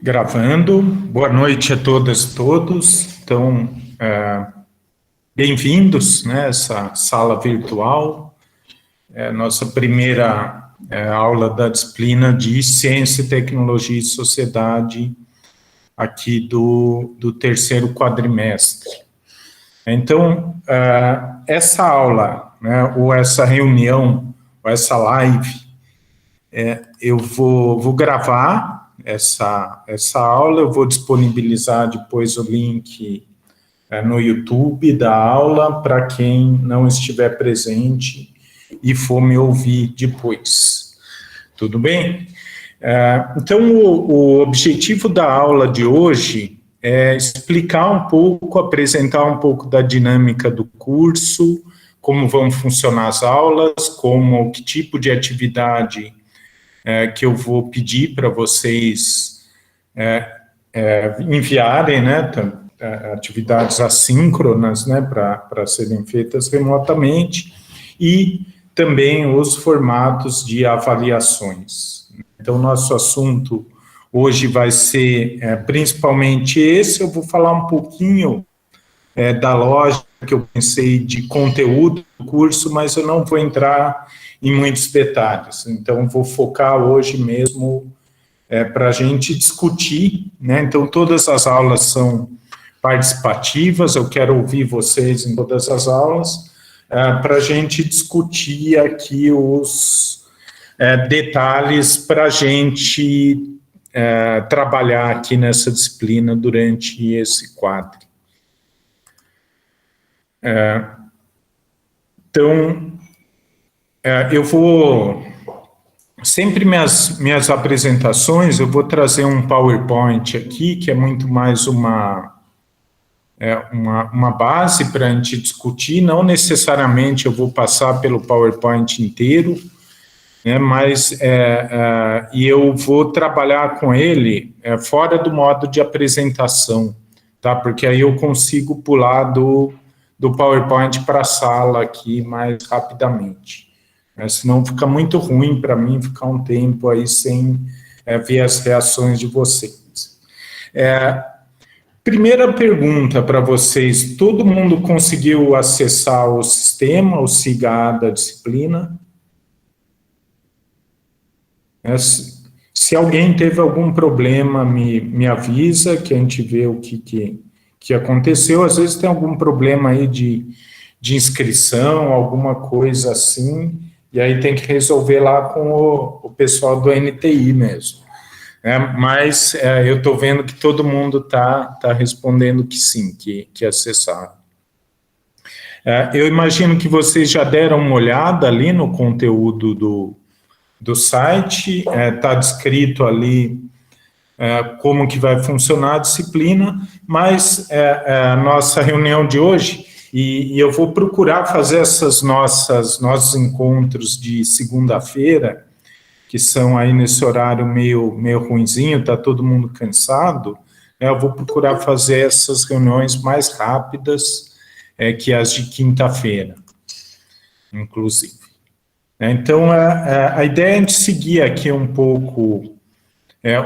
Gravando. Boa noite a todas e todos. Então, bem-vindos nessa sala virtual. Nossa primeira aula da disciplina de Ciência, Tecnologia e Sociedade aqui do terceiro quadrimestre. Então, essa aula, né, ou essa reunião, ou essa live, eu vou gravar essa aula, eu vou disponibilizar depois o link no YouTube da aula para quem não estiver presente e for me ouvir depois. Tudo bem? Então, o objetivo da aula de hoje é explicar um pouco, apresentar um pouco da dinâmica do curso, como vão funcionar as aulas, que tipo de atividade que eu vou pedir para vocês enviarem, né, atividades assíncronas, né, para serem feitas remotamente, e também os formatos de avaliações. Então, nosso assunto hoje vai ser principalmente esse. Eu vou falar um pouquinho da lógica que eu pensei de conteúdo do curso, mas eu não vou entrar em muitos detalhes. Então, vou focar hoje mesmo para a gente discutir, né? Então, todas as aulas são participativas, eu quero ouvir vocês em todas as aulas, para a gente discutir aqui os detalhes para a gente trabalhar aqui nessa disciplina durante esse quadro. Então, eu vou, sempre minhas apresentações, eu vou trazer um PowerPoint aqui, que é muito mais uma base para a gente discutir, não necessariamente eu vou passar pelo PowerPoint inteiro, né, mas e eu vou trabalhar com ele fora do modo de apresentação, tá? Porque aí eu consigo pular do PowerPoint para a sala aqui mais rapidamente. Senão fica muito ruim para mim ficar um tempo aí sem ver as reações de vocês. Primeira pergunta para vocês: todo mundo conseguiu acessar o sistema, o SIGA da disciplina? Se alguém teve algum problema, me avisa, que a gente vê o que aconteceu. Às vezes tem algum problema aí de inscrição, alguma coisa assim, e aí tem que resolver lá com o pessoal do NTI mesmo. Mas eu estou vendo que todo mundo está respondendo que sim, que acessaram. Eu imagino que vocês já deram uma olhada ali no conteúdo do site, está descrito ali como que vai funcionar a disciplina, mas a nossa reunião de hoje, e eu vou procurar fazer nossos encontros de segunda-feira, que são aí nesse horário meio ruinzinho, está todo mundo cansado, eu vou procurar fazer essas reuniões mais rápidas que as de quinta-feira, inclusive. Então, a ideia é a gente seguir aqui um pouco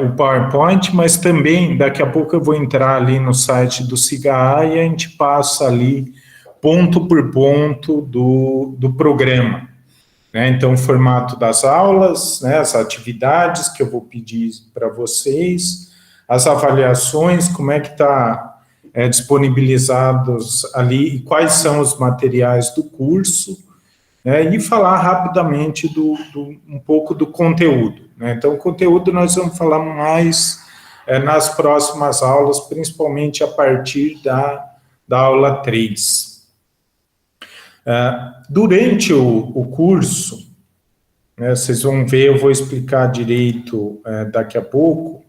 o PowerPoint, mas também, daqui a pouco eu vou entrar ali no site do SIGA e a gente passa ali ponto por ponto do programa. Então, o formato das aulas, as atividades que eu vou pedir para vocês, as avaliações, como é que está disponibilizados ali, e quais são os materiais do curso, e falar rapidamente um pouco do conteúdo. Então, o conteúdo nós vamos falar mais nas próximas aulas, principalmente a partir da aula 3. Durante o curso, vocês vão ver, eu vou explicar direito daqui a pouco,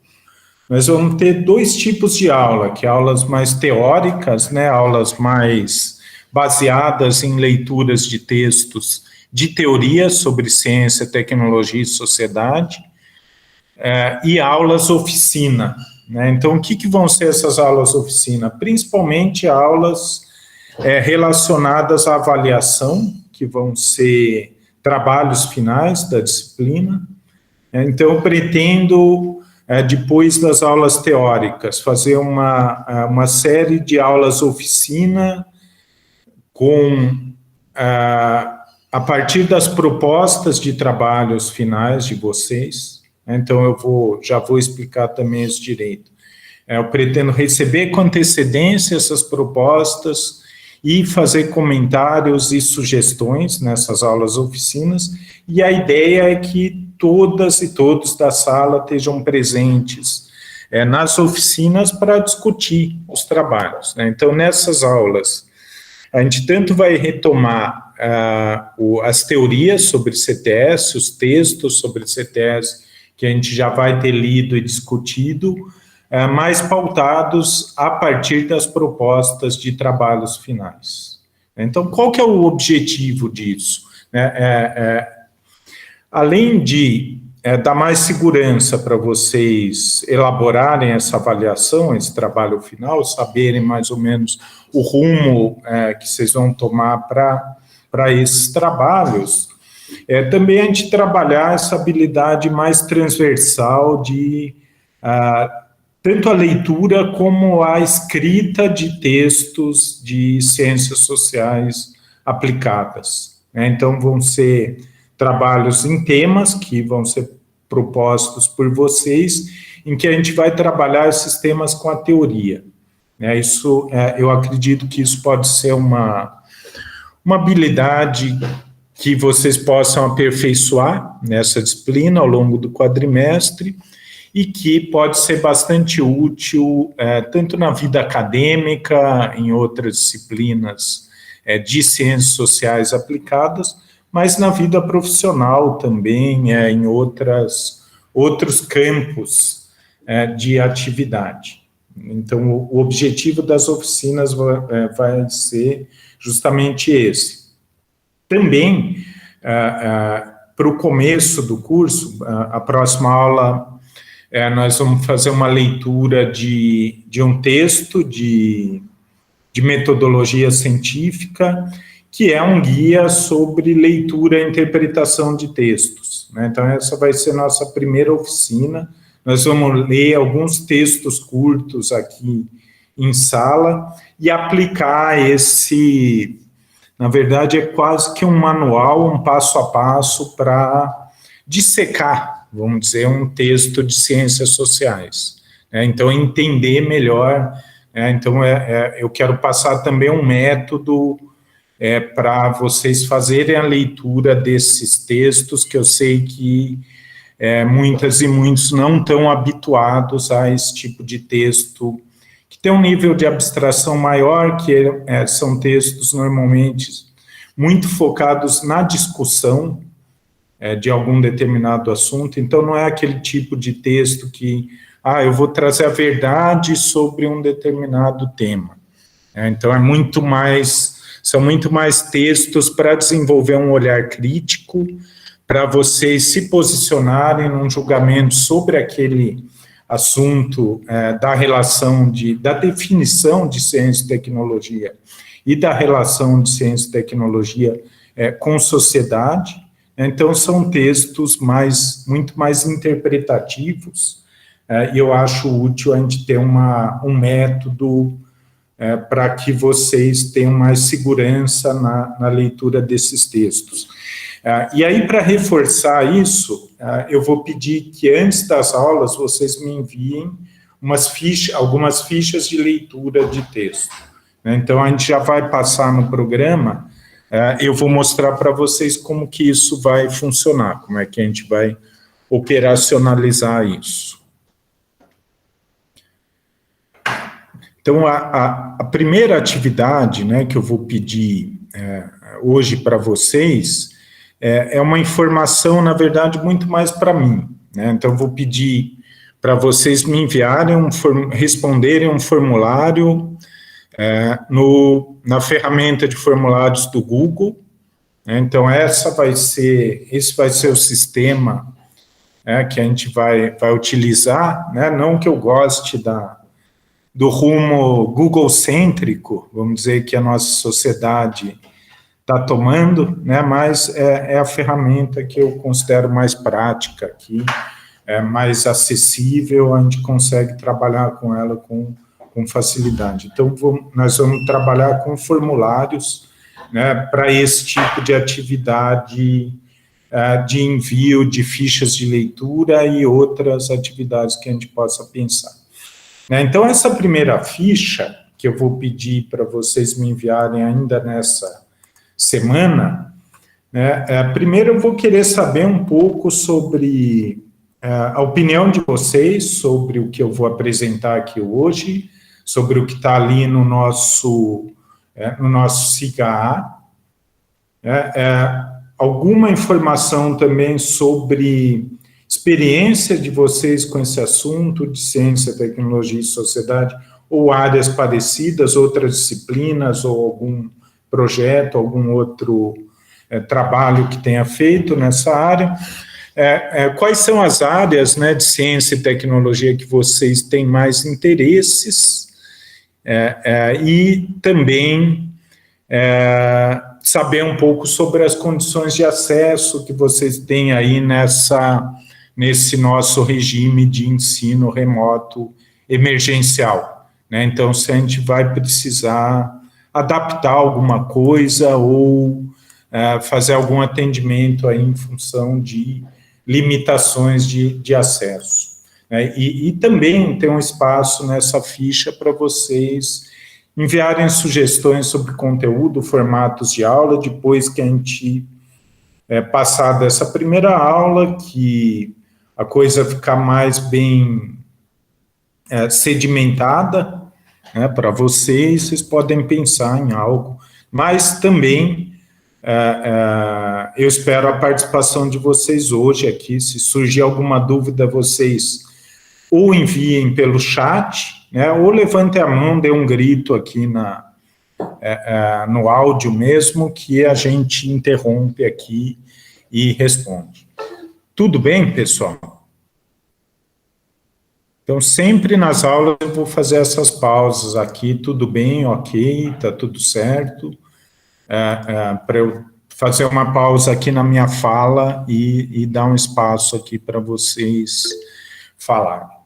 nós vamos ter dois tipos de aula, que aulas mais teóricas, aulas mais baseadas em leituras de textos de teoria sobre ciência, tecnologia e sociedade, e aulas oficina. Então, o que vão ser essas aulas oficina? Principalmente aulas relacionadas à avaliação, que vão ser trabalhos finais da disciplina. Então, eu pretendo depois das aulas teóricas, fazer uma série de aulas oficina com, a partir das propostas de trabalhos finais de vocês. Então, já vou explicar também esse direito. Eu pretendo receber com antecedência essas propostas e fazer comentários e sugestões nessas aulas oficinas, e a ideia é que todas e todos da sala estejam presentes nas oficinas para discutir os trabalhos, né? Então, nessas aulas, a gente tanto vai retomar as teorias sobre CTS, os textos sobre CTS, que a gente já vai ter lido e discutido, mais pautados a partir das propostas de trabalhos finais. Então, qual que é o objetivo disso? Além de dar mais segurança para vocês elaborarem essa avaliação, esse trabalho final, saberem mais ou menos o rumo que vocês vão tomar para esses trabalhos, também a gente trabalhar essa habilidade mais transversal de tanto a leitura como a escrita de textos de ciências sociais aplicadas. Então, vão ser trabalhos em temas que vão ser propostos por vocês, em que a gente vai trabalhar esses temas com a teoria. Eu acredito que isso pode ser uma habilidade que vocês possam aperfeiçoar nessa disciplina ao longo do quadrimestre, e que pode ser bastante útil, tanto na vida acadêmica, em outras disciplinas de ciências sociais aplicadas, mas na vida profissional também, em outros campos de atividade. Então, o objetivo das oficinas vai ser justamente esse. Também, para o começo do curso, a próxima aula, nós vamos fazer uma leitura de um texto de metodologia científica, que é um guia sobre leitura e interpretação de textos, né? Então, essa vai ser nossa primeira oficina. Nós vamos ler alguns textos curtos aqui em sala e aplicar na verdade, é quase que um manual, um passo a passo para dissecar, vamos dizer, um texto de ciências sociais. Então, entender melhor. Então, eu quero passar também um método para vocês fazerem a leitura desses textos, que eu sei que muitas e muitos não estão habituados a esse tipo de texto, que tem um nível de abstração maior, que são textos normalmente muito focados na discussão de algum determinado assunto. Então, não é aquele tipo de texto que, eu vou trazer a verdade sobre um determinado tema. Então, são muito mais textos para desenvolver um olhar crítico, para vocês se posicionarem num julgamento sobre aquele assunto da relação da definição de ciência e tecnologia e da relação de ciência e tecnologia com sociedade. Então, são textos muito mais interpretativos, e eu acho útil a gente ter um método para que vocês tenham mais segurança na leitura desses textos. E aí, para reforçar isso, eu vou pedir que antes das aulas vocês me enviem algumas fichas de leitura de texto. Então, a gente já vai passar no programa, eu vou mostrar para vocês como que isso vai funcionar, como é que a gente vai operacionalizar isso. Então, a primeira atividade, né, que eu vou pedir hoje para vocês é uma informação, na verdade, muito mais para mim, né? Então, eu vou pedir para vocês me enviarem, responderem um formulário na ferramenta de formulários do Google, né? Então, esse vai ser o sistema que a gente vai utilizar, né? Não que eu goste do rumo Google-cêntrico, vamos dizer, que a nossa sociedade está tomando, né, mas é a ferramenta que eu considero mais prática aqui mais acessível, a gente consegue trabalhar com ela com facilidade. Então, nós vamos trabalhar com formulários, né, para esse tipo de atividade de envio de fichas de leitura e outras atividades que a gente possa pensar. Então, essa primeira ficha, que eu vou pedir para vocês me enviarem ainda nessa semana, primeiro eu vou querer saber um pouco sobre a opinião de vocês sobre o que eu vou apresentar aqui hoje, sobre o que está ali no nosso SIGA-A, alguma informação também sobre experiência de vocês com esse assunto de ciência, tecnologia e sociedade, ou áreas parecidas, outras disciplinas, ou algum projeto, algum outro trabalho que tenha feito nessa área. Quais são as áreas, né, de ciência e tecnologia que vocês têm mais interesses, e também saber um pouco sobre as condições de acesso que vocês têm aí nesse nosso regime de ensino remoto emergencial, né? Então, se a gente vai precisar adaptar alguma coisa ou fazer algum atendimento aí em função de limitações de acesso. E também tem um espaço nessa ficha para vocês enviarem sugestões sobre conteúdo, formatos de aula, depois que a gente passar dessa primeira aula, que a coisa ficar mais bem sedimentada, né, para vocês podem pensar em algo, mas também eu espero a participação de vocês hoje aqui. Se surgir alguma dúvida, vocês ou enviem pelo chat, né, ou levantem a mão, dê um grito aqui no áudio mesmo, que a gente interrompe aqui e responde. Tudo bem, pessoal? Então, sempre nas aulas eu vou fazer essas pausas aqui, tudo bem, ok, tá tudo certo, para eu fazer uma pausa aqui na minha fala e dar um espaço aqui para vocês falarem.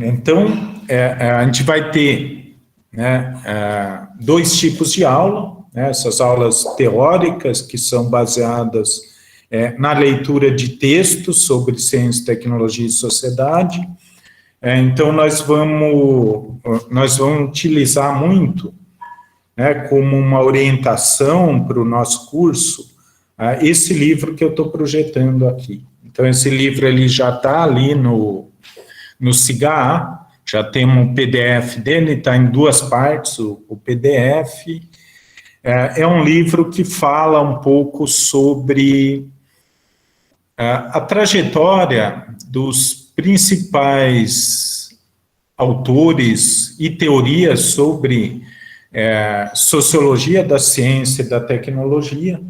Então, a gente vai ter, né, dois tipos de aula, né, essas aulas teóricas, que são baseadas na leitura de textos sobre ciência, tecnologia e sociedade. Então, nós vamos utilizar muito, né, como uma orientação para o nosso curso, esse livro que eu estou projetando aqui. Então, esse livro ele já está ali no SIGA-A, já temos um PDF dele, está em duas partes, o PDF. É um livro que fala um pouco sobre a trajetória dos principais autores e teorias sobre sociologia da ciência e da tecnologia.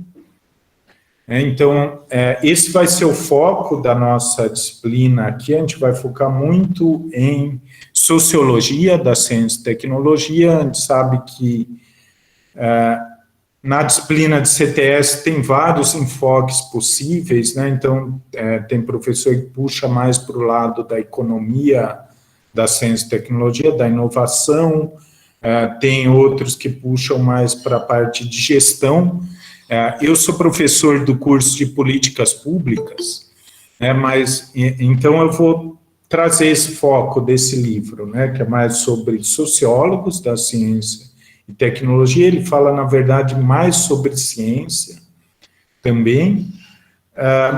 Então, esse vai ser o foco da nossa disciplina aqui. A gente vai focar muito em sociologia da ciência e tecnologia. A gente sabe que na disciplina de CTS tem vários enfoques possíveis, né? Então, tem professor que puxa mais para o lado da economia, da ciência e tecnologia, da inovação, tem outros que puxam mais para a parte de gestão. Eu sou professor do curso de políticas públicas, né, mas então eu vou trazer esse foco desse livro, né, que é mais sobre sociólogos da ciência e tecnologia. Ele fala, na verdade, mais sobre ciência também,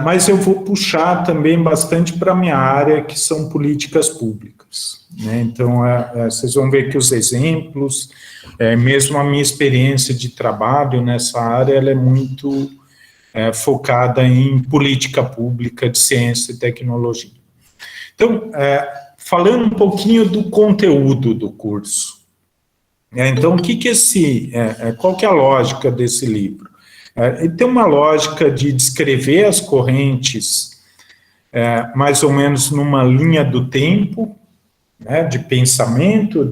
mas eu vou puxar também bastante para a minha área, que são políticas públicas, né? Então, vocês vão ver que os exemplos, mesmo a minha experiência de trabalho nessa área, ela é muito focada em política pública de ciência e tecnologia. Então, falando um pouquinho do conteúdo do curso. Então, qual que é a lógica desse livro? Ele tem uma lógica de descrever as correntes mais ou menos numa linha do tempo, né, de pensamento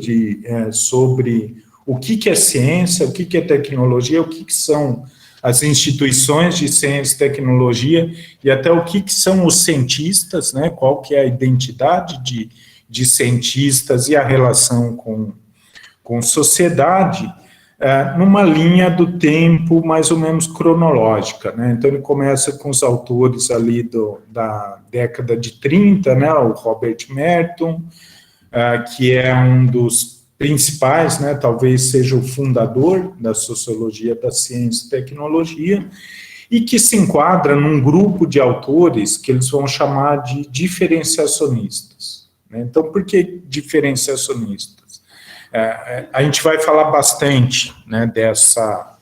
sobre o que é ciência, o que é tecnologia, o que são as instituições de ciência e tecnologia e até o que são os cientistas, né, qual que é a identidade de cientistas e a relação com sociedade, numa linha do tempo mais ou menos cronológica, né? Então ele começa com os autores ali da década de 30, né, o Robert Merton, que é um dos principais, né, talvez seja o fundador da sociologia da ciência e tecnologia, e que se enquadra num grupo de autores que eles vão chamar de diferenciacionistas, né? Então, por que diferenciacionistas? A gente vai falar bastante, né, dessa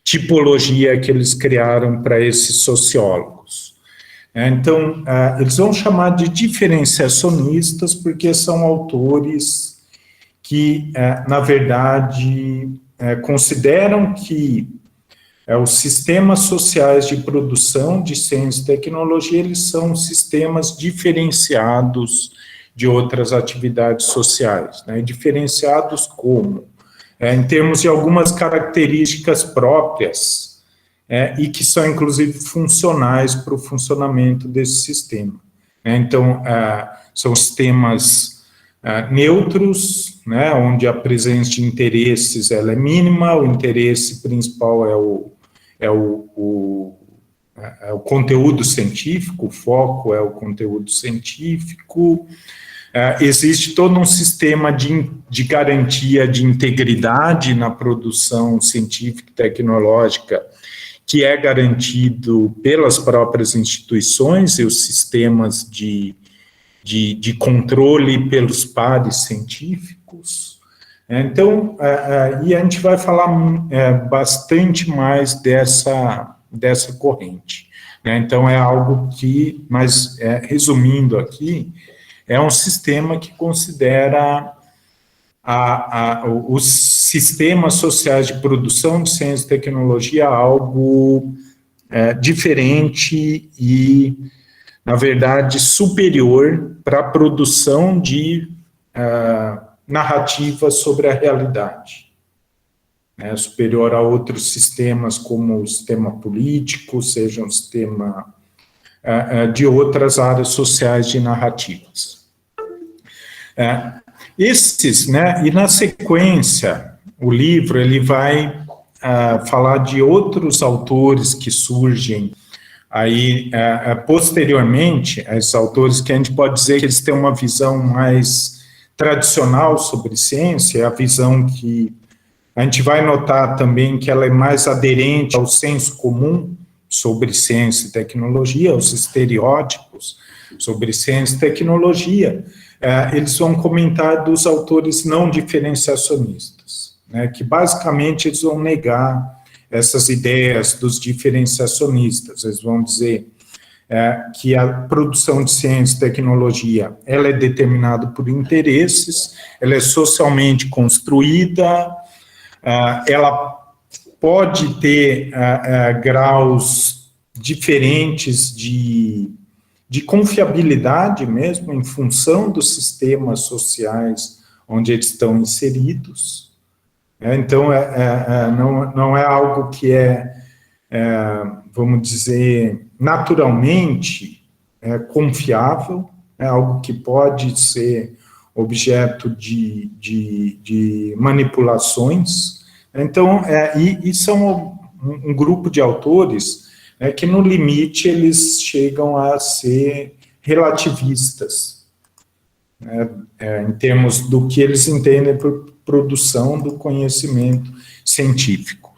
tipologia que eles criaram para esses sociólogos. Então, eles vão chamar de diferenciacionistas porque são autores que, na verdade, consideram que os sistemas sociais de produção de ciência e tecnologia, eles são sistemas diferenciados de outras atividades sociais, né? Diferenciados como? Em termos de algumas características próprias, e que são, inclusive, funcionais para o funcionamento desse sistema, né? Então, são sistemas neutros, né, onde a presença de interesses ela é mínima, o interesse principal é o conteúdo científico, o foco é o conteúdo científico. Existe todo um sistema de garantia de integridade na produção científica e tecnológica, que é garantido pelas próprias instituições e os sistemas de controle pelos pares científicos. Então, e a gente vai falar bastante mais dessa corrente, né? Então, é algo que, mas resumindo aqui, é um sistema que considera os sistemas sociais de produção de ciência e tecnologia algo diferente e, na verdade, superior para a produção de narrativas sobre a realidade. Superior a outros sistemas, como o sistema político, seja um sistema de outras áreas sociais de narrativas. E na sequência, o livro ele vai falar de outros autores que surgem aí posteriormente, esses autores que a gente pode dizer que eles têm uma visão mais tradicional sobre ciência, a visão que a gente vai notar também que ela é mais aderente ao senso comum sobre ciência e tecnologia, os estereótipos sobre ciência e tecnologia. Eles vão comentar dos autores não diferenciacionistas, né, que basicamente eles vão negar essas ideias dos diferenciacionistas. Eles vão dizer que a produção de ciência e tecnologia ela é determinada por interesses, ela é socialmente construída, ela pode ter graus diferentes de confiabilidade mesmo, em função dos sistemas sociais onde eles estão inseridos. Então, não é algo que vamos dizer, naturalmente confiável, é algo que pode ser objeto de manipulações. Então, e são um grupo de autores que, no limite, eles chegam a ser relativistas, né, em termos do que eles entendem por produção do conhecimento científico.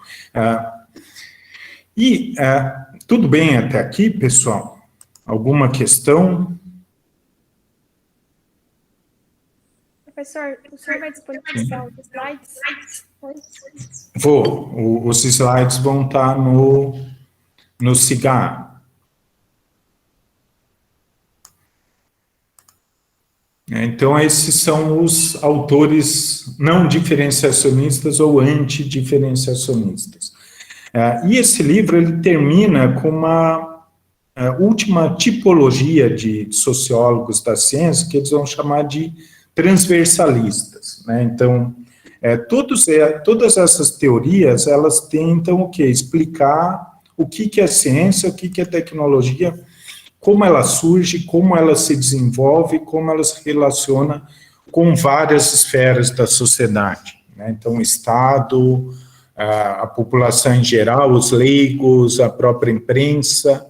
Tudo bem até aqui, pessoal? Alguma questão? Professor, o senhor vai disponibilizar os slides? Vou. Os slides vão estar no CIGAR. Então, esses são os autores não diferenciacionistas ou antidiferenciacionistas. E esse livro, ele termina com uma última tipologia de sociólogos da ciência, que eles vão chamar de transversalistas, né? Então, Todas essas teorias, elas tentam o quê? Explicar o que é ciência, o que é tecnologia, como ela surge, como ela se desenvolve, como ela se relaciona com várias esferas da sociedade, né? Então, o Estado, a população em geral, os leigos, a própria imprensa,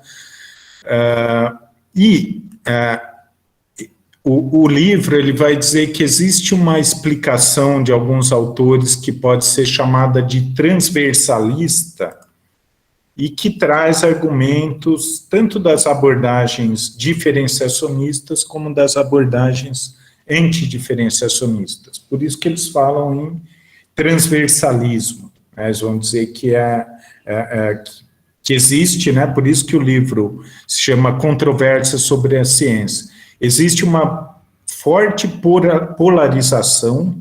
o livro ele vai dizer que existe uma explicação de alguns autores que pode ser chamada de transversalista e que traz argumentos tanto das abordagens diferenciacionistas como das abordagens antidiferenciacionistas. Por isso que eles falam em transversalismo, né? Eles vão dizer que que existe, né? Por isso que o livro se chama Controvérsia sobre a Ciência. Existe uma forte polarização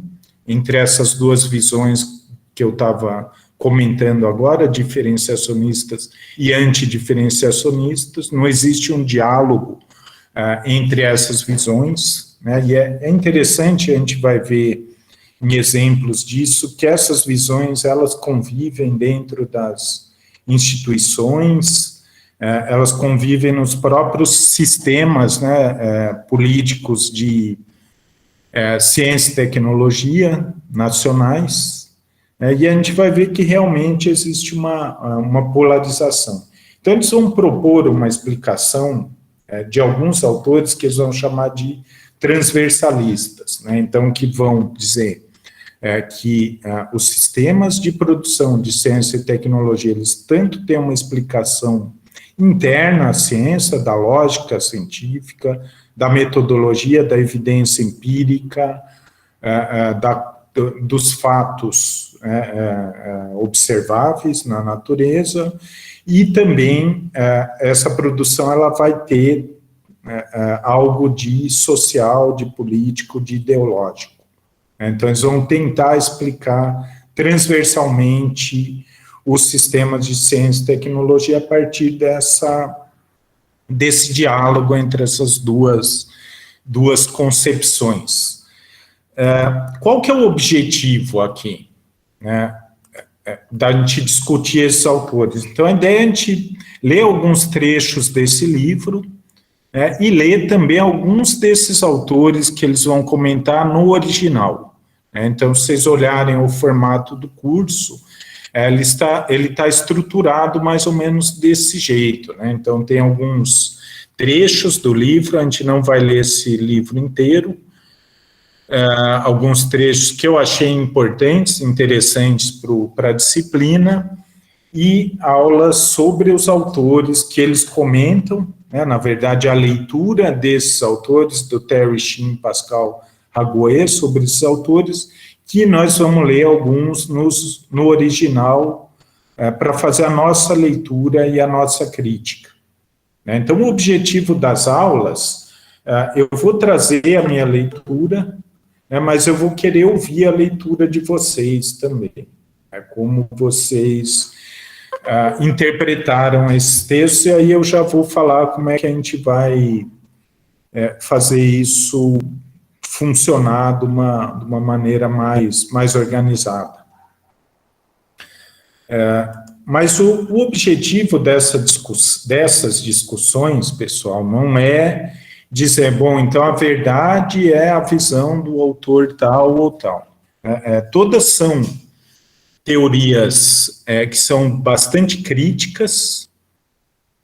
entre essas duas visões que eu estava comentando agora, diferenciacionistas e antidiferenciacionistas. Não existe um diálogo entre essas visões, né? E é interessante, a gente vai ver em exemplos disso, que essas visões, elas convivem dentro das instituições, elas convivem nos próprios sistemas, né, políticos de ciência e tecnologia nacionais, e a gente vai ver que realmente existe uma polarização. Então, eles vão propor uma explicação de alguns autores que eles vão chamar de transversalistas, né? Então, que vão dizer que os sistemas de produção de ciência e tecnologia, eles tanto têm uma explicação interna à ciência, da lógica científica, da metodologia, da evidência empírica, dos fatos observáveis na natureza, e também essa produção ela vai ter algo de social, de político, de ideológico. Então, eles vão tentar explicar transversalmente os sistemas de ciência e tecnologia a partir desse diálogo entre essas duas concepções. Qual que é o objetivo aqui, né, da gente discutir esses autores? Então, a ideia é a gente ler alguns trechos desse livro, e ler também alguns desses autores que eles vão comentar no original. Então, se vocês olharem o formato do curso, ele está estruturado mais ou menos desse jeito, né? Então, tem alguns trechos do livro, a gente não vai ler esse livro inteiro, alguns trechos que eu achei importantes, interessantes para a disciplina, e aulas sobre os autores que eles comentam, né? Na verdade, a leitura desses autores, do Terry Shinn, Pascal Raguet, sobre esses autores, que nós vamos ler alguns no original para fazer a nossa leitura e a nossa crítica, né? Então, o objetivo das aulas, eu vou trazer a minha leitura, né, mas eu vou querer ouvir a leitura de vocês também, como vocês interpretaram esses textos, e aí eu já vou falar como é que a gente vai fazer isso funcionar de uma maneira mais organizada. Mas o objetivo dessas discussões, pessoal, não é dizer, bom, então a verdade é a visão do autor tal ou tal. Todas são teorias que são bastante críticas,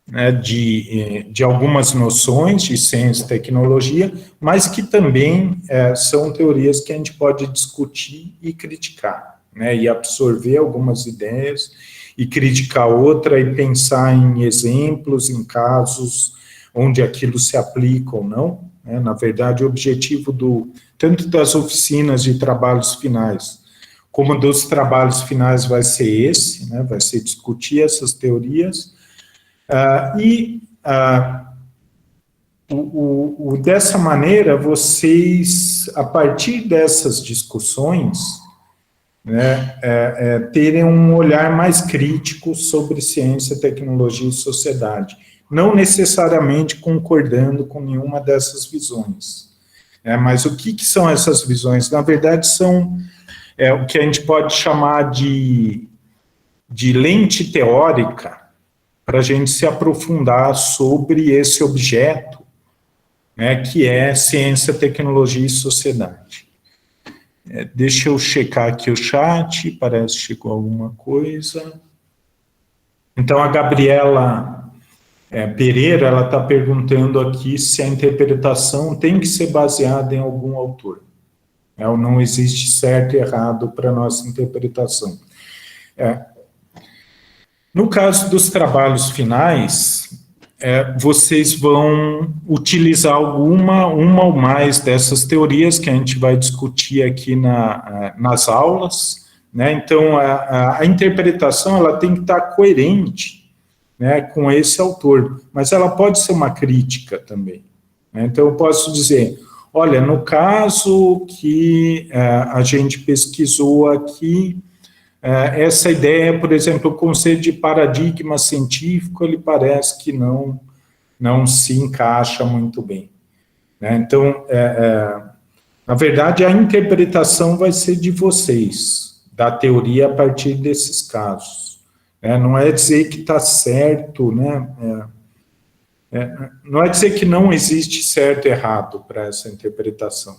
né, de algumas noções de ciência e tecnologia, mas que também são teorias que a gente pode discutir e criticar, né, e absorver algumas ideias e criticar outra e pensar em exemplos, em casos onde aquilo se aplica ou não, né? Na verdade, o objetivo tanto das oficinas de trabalhos finais como dos trabalhos finais vai ser esse, né, vai ser discutir essas teorias. Dessa maneira, vocês, a partir dessas discussões, né, terem um olhar mais crítico sobre ciência, tecnologia e sociedade, não necessariamente concordando com nenhuma dessas visões. Mas o que são essas visões? Na verdade, são é o que a gente pode chamar de lente teórica, para a gente se aprofundar sobre esse objeto, né, que é ciência, tecnologia e sociedade. Deixa eu checar aqui o chat, parece que chegou alguma coisa. Então, a Gabriela Pereira, ela está perguntando aqui se a interpretação tem que ser baseada em algum autor. Ou não existe certo e errado para a nossa interpretação. No caso dos trabalhos finais, vocês vão utilizar uma ou mais dessas teorias que a gente vai discutir aqui nas aulas, né? Então, a interpretação ela tem que estar coerente, né, com esse autor, mas ela pode ser uma crítica também, né? Então, eu posso dizer, olha, no caso que a gente pesquisou aqui, essa ideia, por exemplo, o conceito de paradigma científico, ele parece que não se encaixa muito bem, né? Então, na verdade, a interpretação vai ser de vocês, da teoria a partir desses casos, né? Não é dizer que está certo, né? Não é dizer que não existe certo e errado para essa interpretação,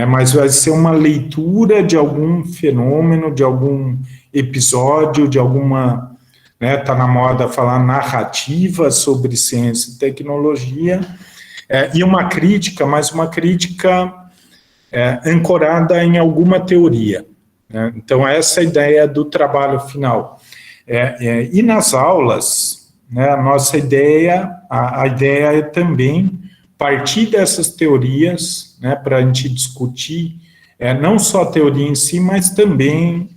mas vai ser uma leitura de algum fenômeno, de algum episódio, de alguma, né, tá na moda falar narrativa sobre ciência e tecnologia, e uma crítica, mas uma crítica ancorada em alguma teoria, né? Então, essa é a ideia do trabalho final. E nas aulas, né, a nossa ideia, a ideia é também partir dessas teorias, né, para a gente discutir não só a teoria em si, mas também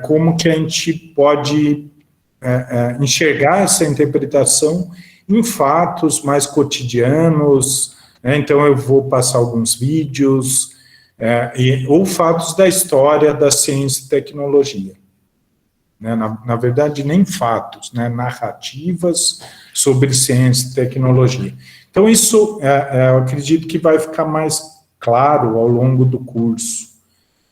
como que a gente pode enxergar essa interpretação em fatos mais cotidianos, né? Então eu vou passar alguns vídeos, ou fatos da história da ciência e tecnologia, né? Na verdade, nem fatos, né? Narrativas sobre ciência e tecnologia. Então, isso, eu acredito que vai ficar mais claro ao longo do curso,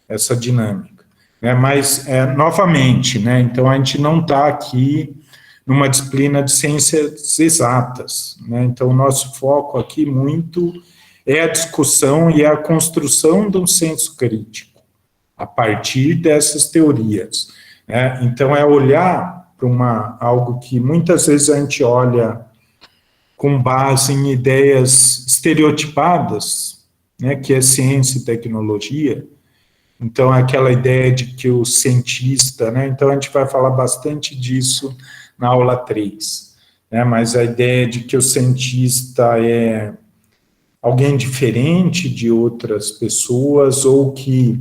essa dinâmica, né? Mas, novamente, né? Então, a gente não está aqui numa disciplina de ciências exatas, né? Então, o nosso foco aqui muito é a discussão e a construção de um senso crítico, a partir dessas teorias, né? Então, é olhar para algo que muitas vezes a gente olha com base em ideias estereotipadas, né, que é ciência e tecnologia. Então, aquela ideia de que o cientista, né, então a gente vai falar bastante disso na aula 3, né, mas a ideia de que o cientista é alguém diferente de outras pessoas, ou que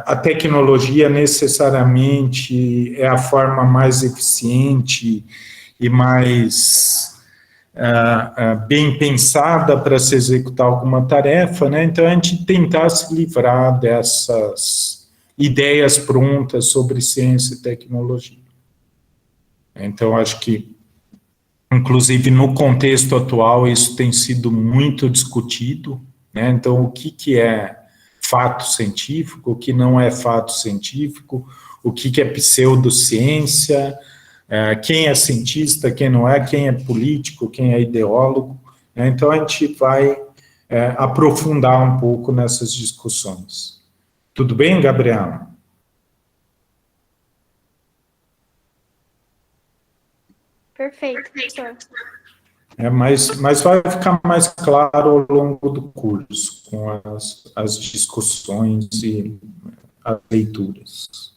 a tecnologia necessariamente é a forma mais eficiente e mais bem pensada para se executar alguma tarefa, né? Então, a gente tentar se livrar dessas ideias prontas sobre ciência e tecnologia. Então, acho que, inclusive, no contexto atual, isso tem sido muito discutido, né? Então, o que é fato científico, o que não é fato científico, o que é pseudociência, quem é cientista, quem não é, quem é político, quem é ideólogo, né? Então, a gente vai aprofundar um pouco nessas discussões. Tudo bem, Gabriela? Perfeito, professor. Mas vai ficar mais claro ao longo do curso, com as discussões e as leituras.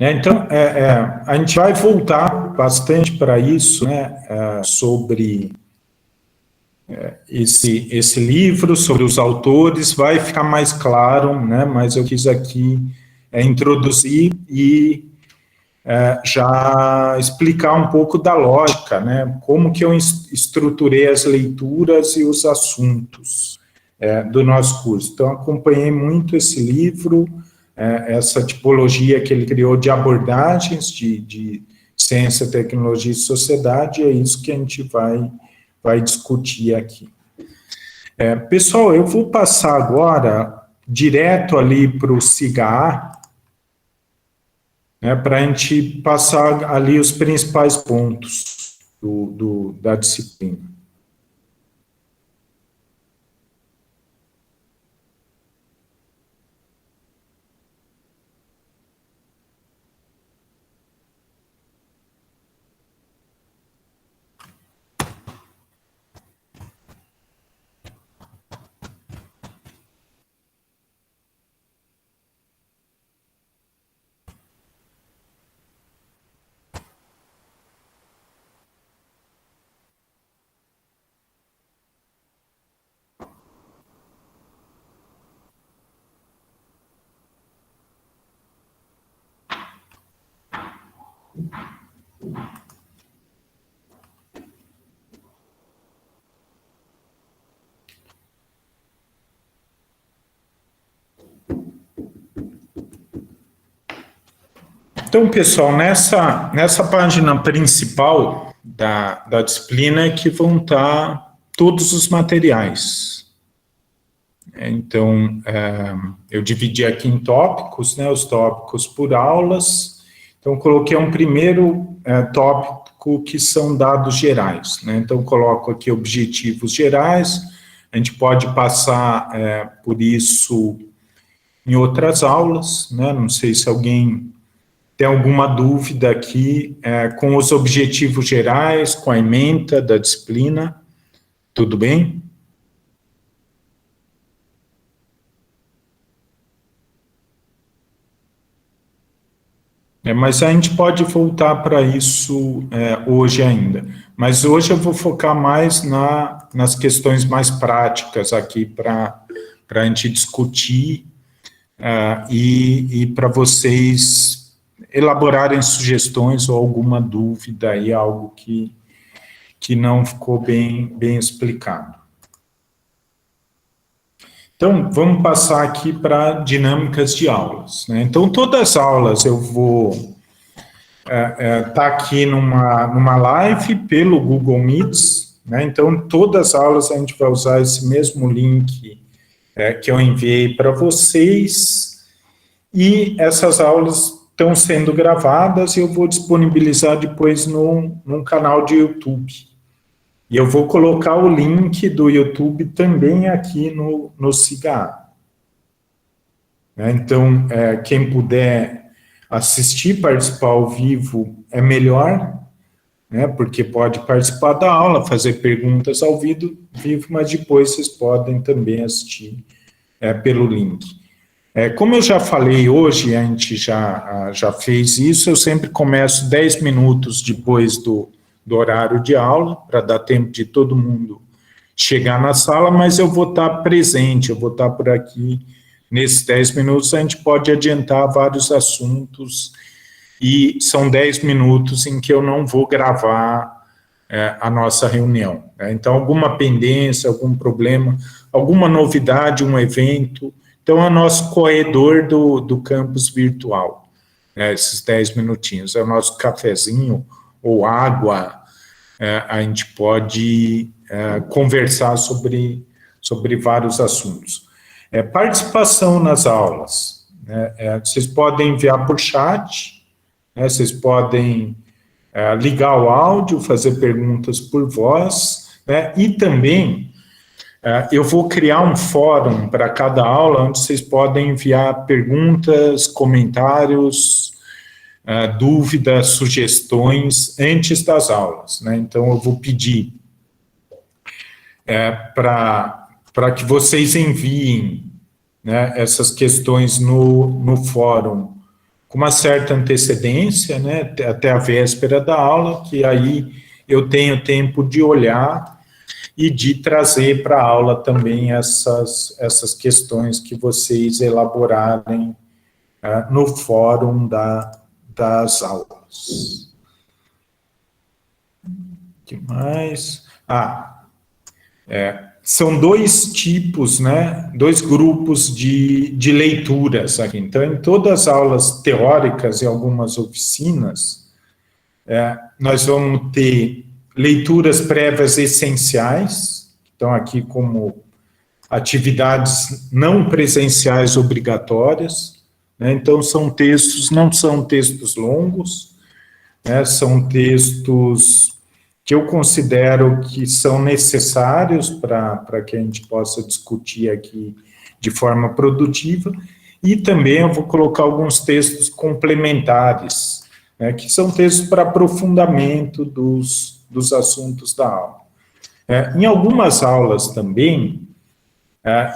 Então, a gente vai voltar bastante para isso, né, sobre esse livro, sobre os autores, vai ficar mais claro, né, mas eu quis aqui introduzir e já explicar um pouco da lógica, né, como que eu estruturei as leituras e os assuntos do nosso curso. Então, acompanhei muito esse livro, essa tipologia que ele criou de abordagens de ciência, tecnologia e sociedade, é isso que a gente vai discutir aqui. Pessoal, eu vou passar agora direto ali para o SIGA, né, para a gente passar ali os principais pontos da disciplina. Então, pessoal, nessa página principal da disciplina é que vão estar todos os materiais. Então, eu dividi aqui em tópicos, né, os tópicos por aulas. Então, coloquei um primeiro tópico que são dados gerais, né? Então, coloco aqui objetivos gerais. A gente pode passar por isso em outras aulas, né? Não sei se alguém tem alguma dúvida aqui com os objetivos gerais, com a ementa da disciplina. Tudo bem? Mas a gente pode voltar para isso hoje ainda. Mas hoje eu vou focar mais nas questões mais práticas aqui para a gente discutir e para vocês elaborarem sugestões ou alguma dúvida aí, algo que não ficou bem explicado. Então, vamos passar aqui para dinâmicas de aulas, né? Então, todas as aulas eu vou estar aqui numa live pelo Google Meets, né? Então, todas as aulas a gente vai usar esse mesmo link que eu enviei para vocês, e essas aulas estão sendo gravadas e eu vou disponibilizar depois num canal de YouTube. E eu vou colocar o link do YouTube também aqui no SIGA. Então, quem puder assistir, participar ao vivo é melhor, né, porque pode participar da aula, fazer perguntas ao vivo, mas depois vocês podem também assistir pelo link. Como eu já falei hoje, a gente já fez isso, eu sempre começo 10 minutos depois do horário de aula, para dar tempo de todo mundo chegar na sala, mas eu vou estar presente, eu vou estar por aqui nesses 10 minutos, a gente pode adiantar vários assuntos, e são 10 minutos em que eu não vou gravar a nossa reunião. Então, alguma pendência, algum problema, alguma novidade, um evento, então é o nosso corredor do campus virtual, esses 10 minutinhos, é o nosso cafezinho, ou água, a gente pode conversar sobre vários assuntos. Participação nas aulas, vocês podem enviar por chat, vocês podem ligar o áudio, fazer perguntas por voz, e também eu vou criar um fórum para cada aula, onde vocês podem enviar perguntas, comentários, dúvidas, sugestões antes das aulas, né? Então, eu vou pedir para que vocês enviem, né, essas questões no fórum com uma certa antecedência, né, até a véspera da aula, que aí eu tenho tempo de olhar e de trazer para a aula também essas questões que vocês elaborarem no fórum das aulas. O que mais? São dois tipos, né, dois grupos de leituras aqui. Então, em todas as aulas teóricas e algumas oficinas, nós vamos ter leituras prévias essenciais, então aqui como atividades não presenciais obrigatórias, né? Então, não são textos longos, né? São textos que eu considero que são necessários para que a gente possa discutir aqui de forma produtiva, e também eu vou colocar alguns textos complementares, né, que são textos para aprofundamento dos assuntos da aula. Em algumas aulas também,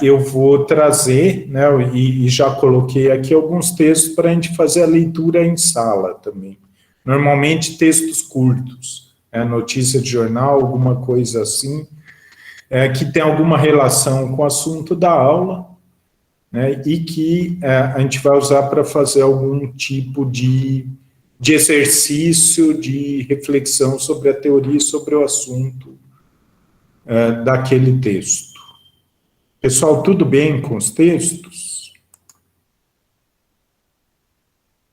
eu vou trazer, né, e já coloquei aqui alguns textos para a gente fazer a leitura em sala também. Normalmente textos curtos, notícia de jornal, alguma coisa assim, que tem alguma relação com o assunto da aula, né, e que a gente vai usar para fazer algum tipo de exercício, de reflexão sobre a teoria e sobre o assunto daquele texto. Pessoal, tudo bem com os textos?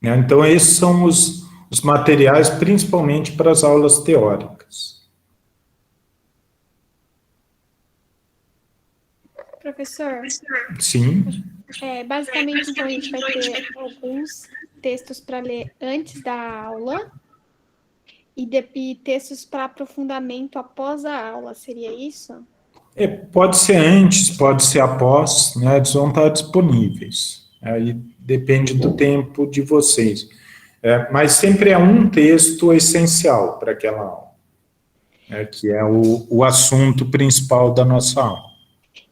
Então, esses são os materiais, principalmente para as aulas teóricas. Professor, Sim. basicamente, então, a gente vai ter alguns textos para ler antes da aula e textos para aprofundamento após a aula, seria isso? Pode ser antes, pode ser após, né? Eles vão estar disponíveis. Aí depende do tempo de vocês. Mas sempre é um texto essencial para aquela aula, que é o assunto principal da nossa aula.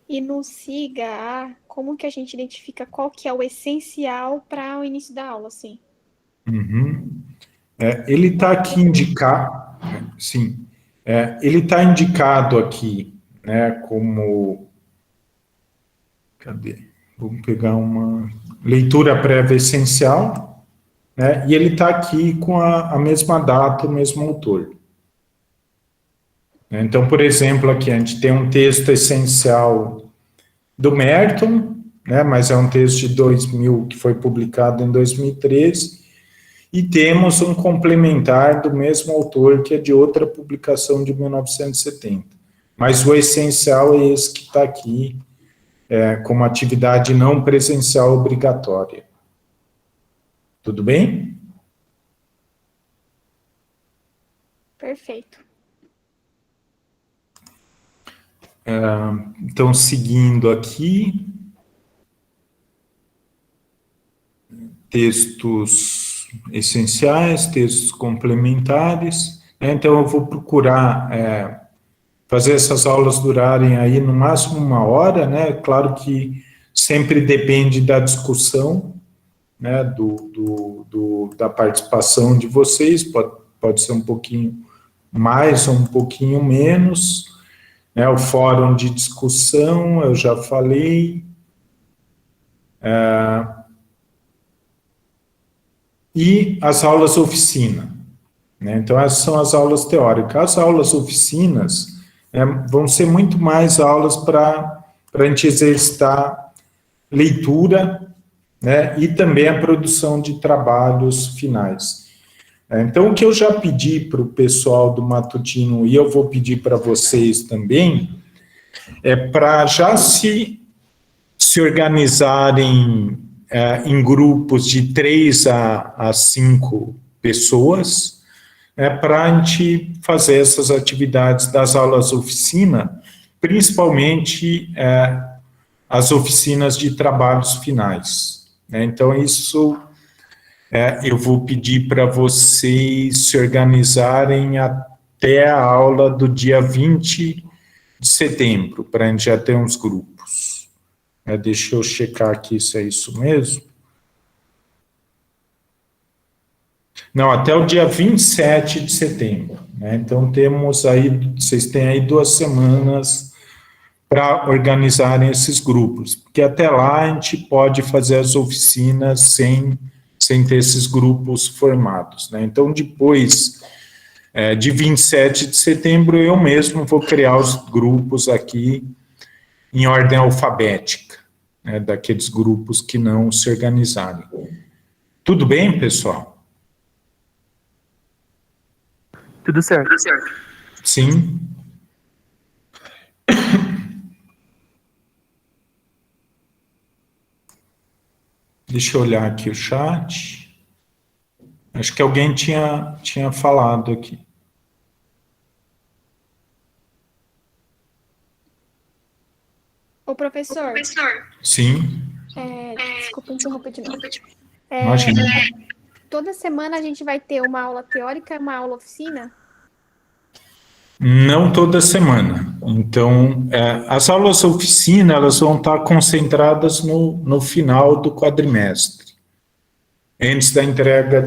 E no SIGA, como que a gente identifica qual que é o essencial para o início da aula, assim? Ele está aqui indicado, sim, ele está indicado aqui, né, como, cadê? Vamos pegar uma leitura prévia essencial, né, e ele está aqui com a mesma data, o mesmo autor. Então, por exemplo, aqui a gente tem um texto essencial do Merton, né, mas é um texto de 2000, que foi publicado em 2013, e temos um complementar do mesmo autor, que é de outra publicação de 1970. Mas o essencial é esse que está aqui, como atividade não presencial obrigatória. Tudo bem? Perfeito. Então, seguindo aqui, textos essenciais, textos complementares. Então, eu vou procurar fazer essas aulas durarem aí no máximo 1 hora, né? Claro que sempre depende da discussão, né? Da participação de vocês, pode ser um pouquinho mais ou um pouquinho menos, né? O fórum de discussão, eu já falei. E as aulas oficina, né? Então, essas são as aulas teóricas. As aulas oficinas vão ser muito mais aulas para a gente exercitar leitura, né? E também a produção de trabalhos finais. Então, o que eu já pedi para o pessoal do matutino, e eu vou pedir para vocês também, para já se organizarem em grupos de 3 a 5 pessoas, para a gente fazer essas atividades das aulas oficina, principalmente as oficinas de trabalhos finais. Então, isso eu vou pedir para vocês se organizarem até a aula do dia 20 de setembro, para a gente já ter uns grupos. Deixa eu checar aqui se é isso mesmo. Não, até o dia 27 de setembro. Então, temos aí, vocês têm aí 2 semanas para organizarem esses grupos, porque até lá a gente pode fazer as oficinas sem ter esses grupos formados. Então, depois de 27 de setembro, eu mesmo vou criar os grupos aqui em ordem alfabética, daqueles grupos que não se organizarem. Tudo bem, pessoal? Tudo certo. Sim. Deixa eu olhar aqui o chat. Acho que alguém tinha falado aqui. Ô, professor, Sim, desculpa interromper de novo. imagina. Toda semana a gente vai ter uma aula teórica e uma aula oficina? Não toda semana. Então, as aulas oficina, elas vão estar concentradas no final do quadrimestre, antes da entrega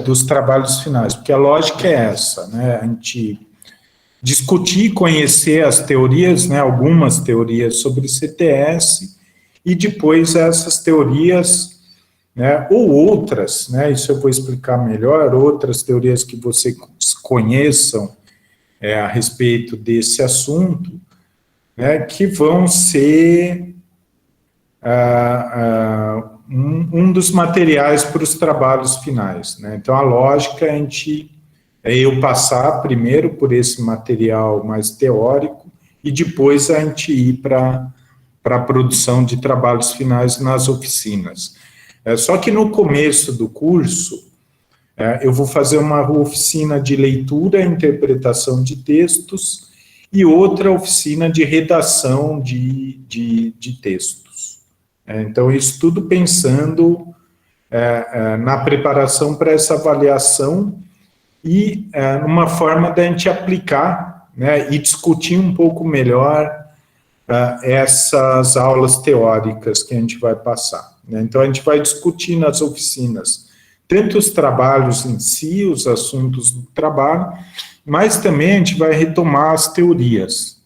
dos trabalhos finais, porque a lógica é essa, né? A gente discutir, conhecer as teorias, né? Algumas teorias sobre CTS, e depois essas teorias, né? Ou outras, né? Isso eu vou explicar melhor, outras teorias que vocês conheçam, a respeito desse assunto, né, que vão ser um dos materiais para os trabalhos finais. Né? Então, a lógica é eu passar primeiro por esse material mais teórico e depois a gente ir para a produção de trabalhos finais nas oficinas. Só que no começo do curso, eu vou fazer uma oficina de leitura e interpretação de textos e outra oficina de redação de textos. Então, isso tudo pensando na preparação para essa avaliação e numa forma da gente aplicar, né, e discutir um pouco melhor essas aulas teóricas que a gente vai passar. Né? Então, a gente vai discutir nas oficinas tanto os trabalhos em si, os assuntos do trabalho, mas também a gente vai retomar as teorias,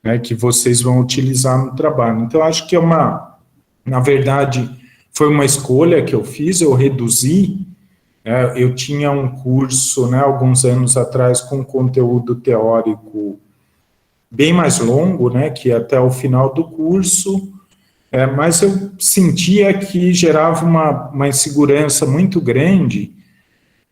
né, que vocês vão utilizar no trabalho. Então, acho que na verdade, foi uma escolha que eu fiz, eu reduzi, eu tinha um curso, né, alguns anos atrás, com conteúdo teórico bem mais longo, né, que ia até o final do curso, mas eu sentia que gerava uma insegurança muito grande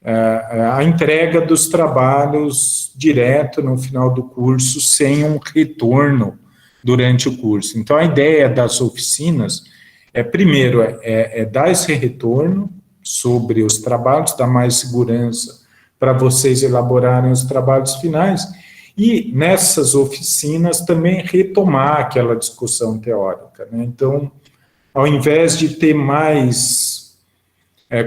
a entrega dos trabalhos direto no final do curso, sem um retorno durante o curso. Então, a ideia das oficinas primeiro, dar esse retorno sobre os trabalhos, dar mais segurança para vocês elaborarem os trabalhos finais, e nessas oficinas também retomar aquela discussão teórica. Né? Então, ao invés de ter mais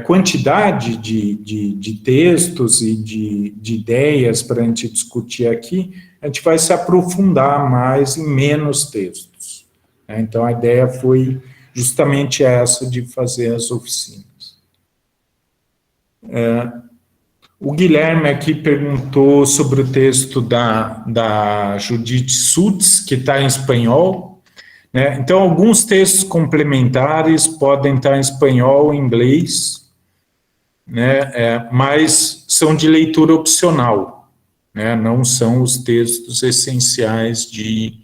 quantidade de textos e de ideias para a gente discutir aqui, a gente vai se aprofundar mais em menos textos. Né? Então, a ideia foi justamente essa de fazer as oficinas. O Guilherme aqui perguntou sobre o texto da Judith Sutz, que está em espanhol, né? Então, alguns textos complementares podem estar em espanhol e inglês, né? Mas são de leitura opcional, né? Não são os textos essenciais de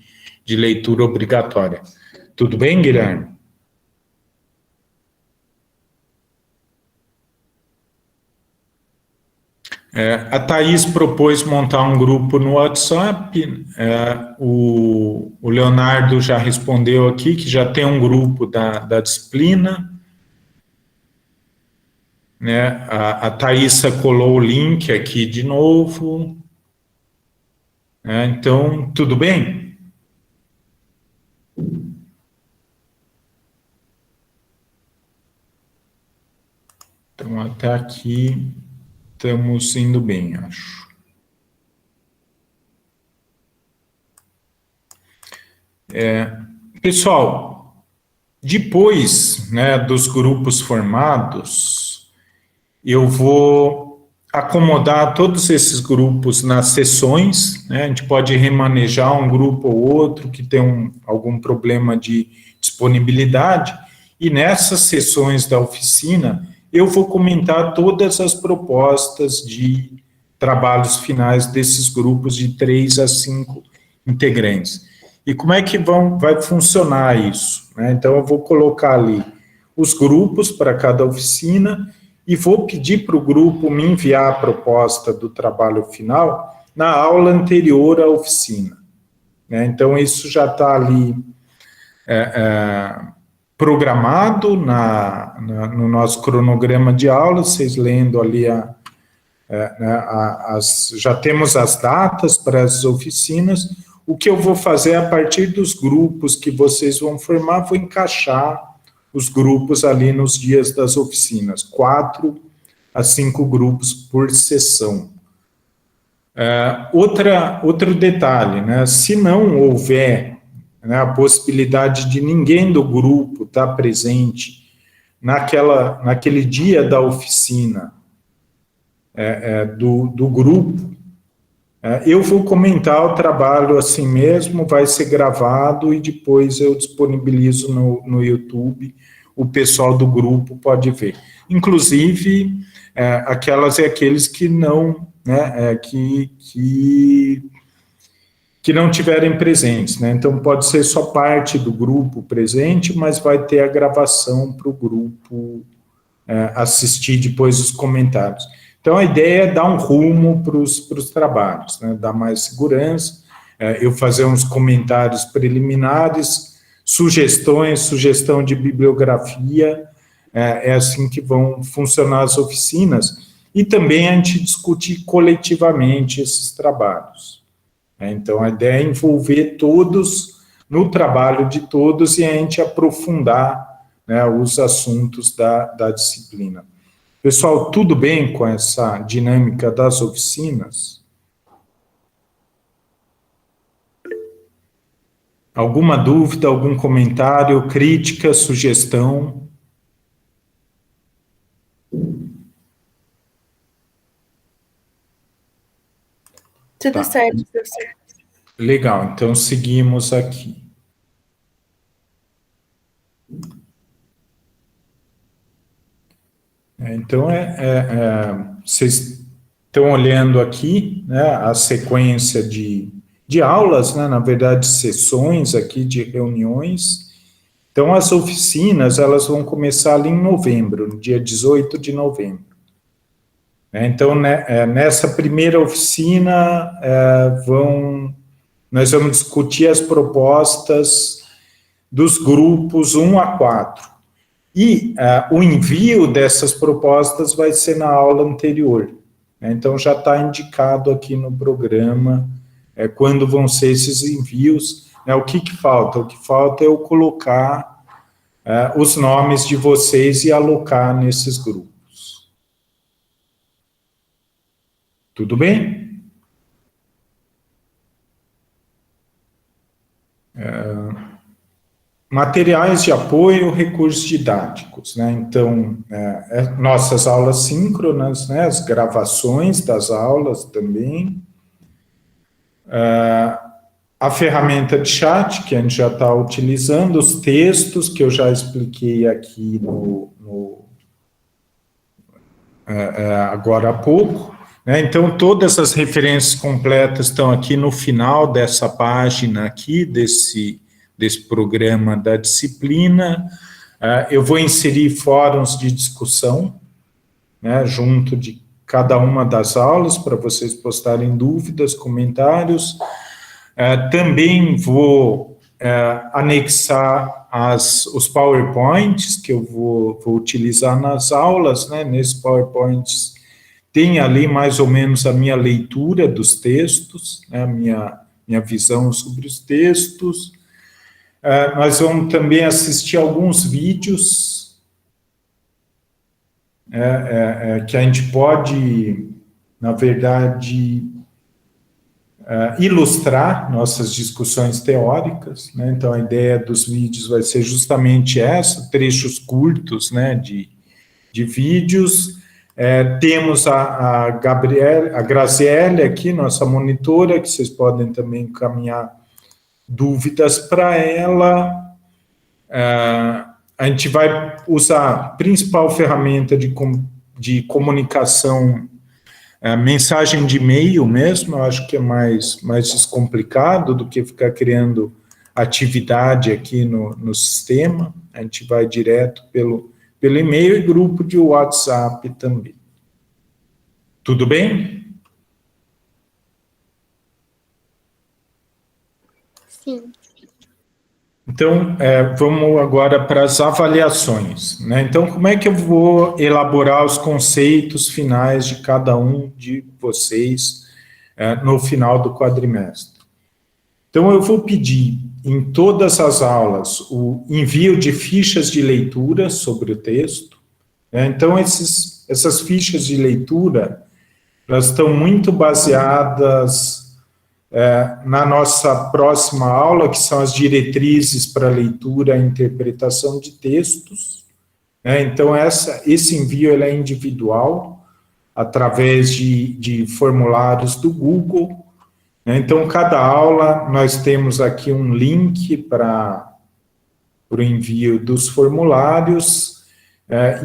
leitura obrigatória. Tudo bem, Guilherme? A Thaís propôs montar um grupo no WhatsApp, o Leonardo já respondeu aqui que já tem um grupo da disciplina, né? A Thaísa colou o link aqui de novo, então, tudo bem? Então, até aqui estamos indo bem, acho. Pessoal, depois, né, dos grupos formados, eu vou acomodar todos esses grupos nas sessões, né? A gente pode remanejar um grupo ou outro que tem algum problema de disponibilidade, e nessas sessões da oficina eu vou comentar todas as propostas de trabalhos finais desses grupos de 3 a 5 integrantes. E como é que vai funcionar isso? Né? Então, eu vou colocar ali os grupos para cada oficina e vou pedir para o grupo me enviar a proposta do trabalho final na aula anterior à oficina. Né? Então, isso já está ali programado no nosso cronograma de aulas, vocês lendo ali já temos as datas para as oficinas. O que eu vou fazer a partir dos grupos que vocês vão formar, vou encaixar os grupos ali nos dias das oficinas, 4 a 5 grupos por sessão. Outro detalhe, né, se não houver, né, a possibilidade de ninguém do grupo estar presente naquele dia da oficina do grupo, eu vou comentar o trabalho assim mesmo, vai ser gravado e depois eu disponibilizo no YouTube, o pessoal do grupo pode ver. Inclusive, aquelas e aqueles que não, né, que não tiverem presentes, né? Então, pode ser só parte do grupo presente, mas vai ter a gravação para o grupo assistir depois os comentários. Então, a ideia é dar um rumo para os trabalhos, né? Dar mais segurança, eu fazer uns comentários preliminares, sugestão de bibliografia, é assim que vão funcionar as oficinas, e também a gente discutir coletivamente esses trabalhos. Então, a ideia é envolver todos no trabalho de todos e a gente aprofundar, né, os assuntos da disciplina. Pessoal, tudo bem com essa dinâmica das oficinas? Alguma dúvida, algum comentário, crítica, sugestão? Tudo certo, professor. Legal, então seguimos aqui. Então, vocês estão olhando aqui, né, a sequência de aulas, né, na verdade, sessões aqui de reuniões. Então, as oficinas, elas vão começar ali em novembro, no dia 18 de novembro. Então, nessa primeira oficina, nós vamos discutir as propostas dos grupos 1 a 4. E o envio dessas propostas vai ser na aula anterior. Então, já está indicado aqui no programa quando vão ser esses envios. O que falta? O que falta é eu colocar os nomes de vocês e alocar nesses grupos. Tudo bem? Materiais de apoio, recursos didáticos, né? Então, nossas aulas síncronas, né? As gravações das aulas também. A ferramenta de chat, que a gente já está utilizando, os textos que eu já expliquei aqui agora há pouco, né? Então, todas as referências completas estão aqui no final dessa página aqui, desse programa da disciplina. Eu vou inserir fóruns de discussão, né, junto de cada uma das aulas, para vocês postarem dúvidas, comentários. Também vou anexar os PowerPoints que eu vou utilizar nas aulas, né? Nesses PowerPoints tem ali mais ou menos a minha leitura dos textos, né? A minha visão sobre os textos. Nós vamos também assistir alguns vídeos que a gente pode, na verdade, ilustrar nossas discussões teóricas, né? Então, a ideia dos vídeos vai ser justamente essa, trechos curtos, né, de vídeos. Temos a Graziele aqui, nossa monitora, que vocês podem também encaminhar dúvidas para ela. A gente vai usar a principal ferramenta de comunicação, mensagem de e-mail mesmo. Eu acho que é mais descomplicado do que ficar criando atividade aqui no sistema. A gente vai direto pelo e-mail e grupo de WhatsApp também. Tudo bem? Sim. Então, vamos agora para as avaliações, né? Então, como é que eu vou elaborar os conceitos finais de cada um de vocês no final do quadrimestre? Então, eu vou pedir em todas as aulas o envio de fichas de leitura sobre o texto, né? Então, essas fichas de leitura, elas estão muito baseadas na nossa próxima aula, que são as diretrizes para leitura e interpretação de textos, né? Então, esse envio ele é individual, através de formulários do Google, né? Então, cada aula, nós temos aqui um link para o envio dos formulários,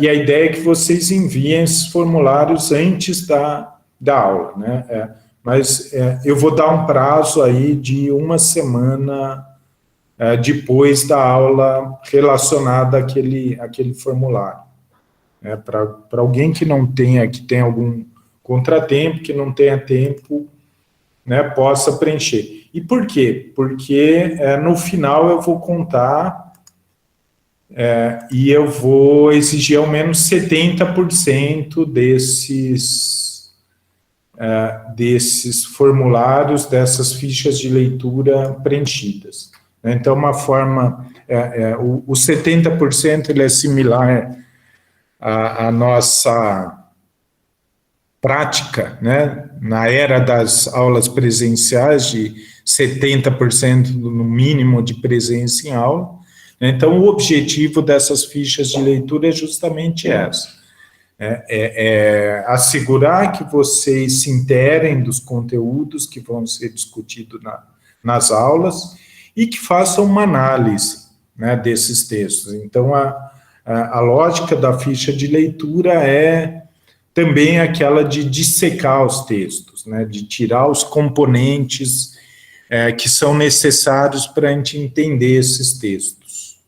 e a ideia é que vocês enviem esses formulários antes da aula, né? Mas eu vou dar um prazo aí de uma semana depois da aula relacionada àquele formulário, né? Para alguém que tem algum contratempo, que não tenha tempo, né, possa preencher. E por quê? Porque no final eu vou contar e eu vou exigir ao menos 70% desses formulários, dessas fichas de leitura preenchidas. Então, uma forma, o 70% ele é similar à nossa prática, né, na era das aulas presenciais, de 70% no mínimo de presença em aula. Então, o objetivo dessas fichas de leitura é justamente essa. Assegurar que vocês se interem dos conteúdos que vão ser discutidos nas aulas e que façam uma análise, né, desses textos. Então, a lógica da ficha de leitura é também aquela de dissecar os textos, né, de tirar os componentes que são necessários para a gente entender esses textos.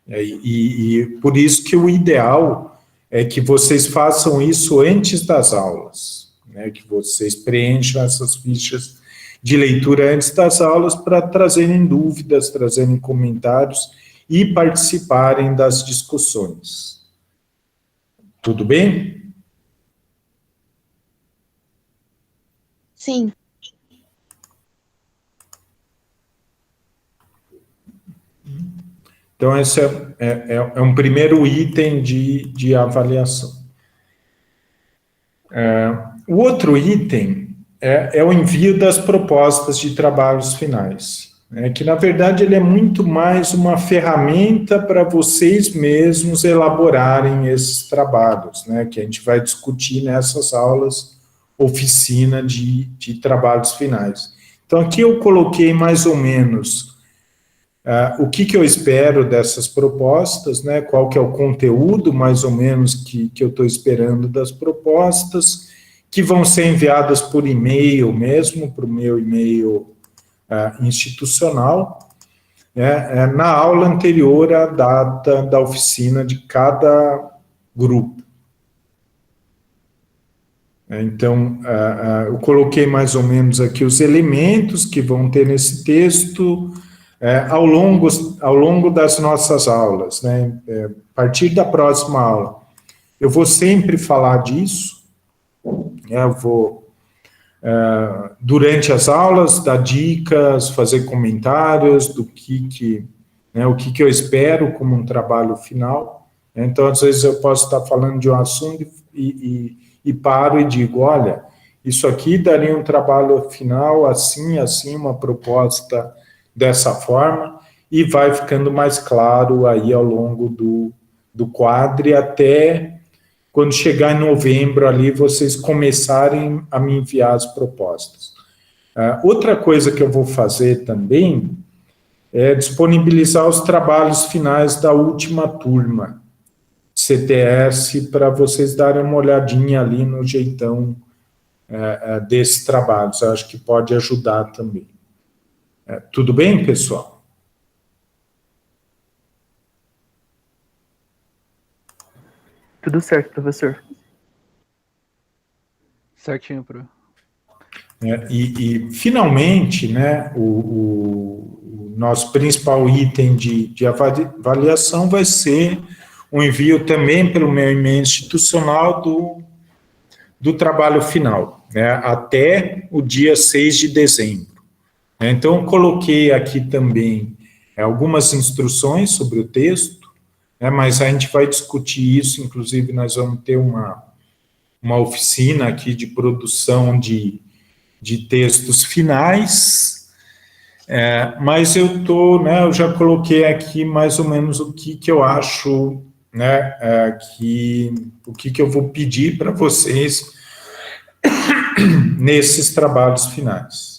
E por isso que o ideal é que vocês façam isso antes das aulas, né, que vocês preencham essas fichas de leitura antes das aulas para trazerem dúvidas, trazerem comentários e participarem das discussões. Tudo bem? Sim. Então, esse é um primeiro item de avaliação. O outro item é o envio das propostas de trabalhos finais, né, que, na verdade, ele é muito mais uma ferramenta para vocês mesmos elaborarem esses trabalhos, né, que a gente vai discutir nessas aulas oficina de trabalhos finais. Então, aqui eu coloquei mais ou menos o que eu espero dessas propostas, né, qual que é o conteúdo, mais ou menos, que eu estou esperando das propostas, que vão ser enviadas por e-mail mesmo, para o meu e-mail institucional, né, na aula anterior à data da oficina de cada grupo. Então, eu coloquei mais ou menos aqui os elementos que vão ter nesse texto ao longo das nossas aulas, né? A partir da próxima aula, eu vou sempre falar disso, eu vou, durante as aulas, dar dicas, fazer comentários do o que eu espero como um trabalho final. Então, às vezes, eu posso estar falando de um assunto e paro e digo, olha, isso aqui daria um trabalho final assim, uma proposta dessa forma, e vai ficando mais claro aí ao longo do quadro, até quando chegar em novembro ali, vocês começarem a me enviar as propostas. Outra coisa que eu vou fazer também é disponibilizar os trabalhos finais da última turma, CTS, para vocês darem uma olhadinha ali no jeitão desses trabalhos. Eu acho que pode ajudar também. Tudo bem, pessoal? Tudo certo, professor. Certinho, pro. Finalmente, né, o nosso principal item de avaliação vai ser o envio também pelo meu e-mail institucional do trabalho final, né, até o dia 6 de dezembro. Então, eu coloquei aqui também algumas instruções sobre o texto, né, mas a gente vai discutir isso, inclusive nós vamos ter uma oficina aqui de produção de textos finais, mas eu já coloquei aqui mais ou menos o que eu acho, né, o que eu vou pedir para vocês nesses trabalhos finais.